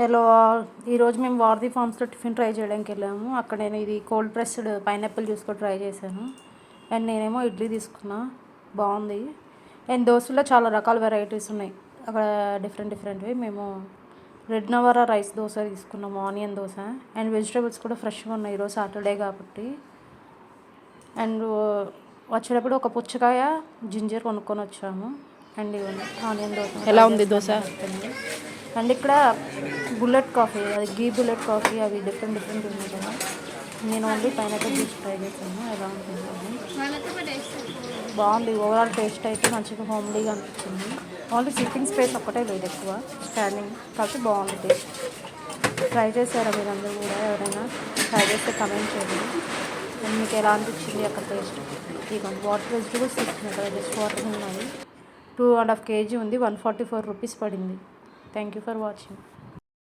Hello all. ఈరోజు మేము వారధి ఫార్మ్స్లో టిఫిన్ ట్రై చేయడానికి వెళ్ళాము. అక్కడ నేను ఇది కోల్డ్ ప్రెస్డ్ పైనాపిల్ జ్యూస్ కూడా ట్రై చేశాను. అండ్ నేనేమో ఇడ్లీ తీసుకున్నా, బాగుంది. అండ్ దోశలో చాలా రకాల వెరైటీస్ ఉన్నాయి అక్కడ, డిఫరెంట్వి. మేము రెడ్ నవారా రైస్ దోశ తీసుకున్నాము, ఆనియన్ దోశ. అండ్ వెజిటేబుల్స్ కూడా ఫ్రెష్గా ఉన్నాయి, ఈరోజు సాటర్డే కాబట్టి. అండ్ వచ్చేటప్పుడు ఒక పుచ్చకాయ, జింజర్ కొనుక్కొని వచ్చాము. అండ్ ఆనియన్ దోశ ఎలా ఉంది దోశ? అండ్ ఇక్కడ బుల్లెట్ కాఫీ, అది గీ బుల్లెట్ కాఫీ, అవి డిఫరెంట్ ఉన్నాయి కదా. నేను ఓన్లీ పైనాపిల్ జ్యూస్ ట్రై చేశాను, ఎలా ఉంటుంది బాగుంది. ఓవరాల్ టేస్ట్ అయితే మంచిగా హోమ్లీగా అనిపించింది. ఓన్లీ సిట్టింగ్ స్పేస్ ఒక్కటే లేదు, ఎక్కువ స్టాండింగ్ కాబట్టి బాగుంది టేస్ట్. ట్రై చేశారా మీరందరూ కూడా? ఎవరైనా ట్రై చేస్తే కమెంట్ చేయండి. అండ్ మీకు ఎలా అనిపించింది అక్కడ టేస్ట్? ఇదిగోండి వాటర్ వెజిటబుల్స్ తీసుకున్నాయి కదా, జస్ట్ వాటర్ ఉన్నాయి. 2.5 kg ఉంది, 144 రూపీస్ పడింది. Thank you for watching.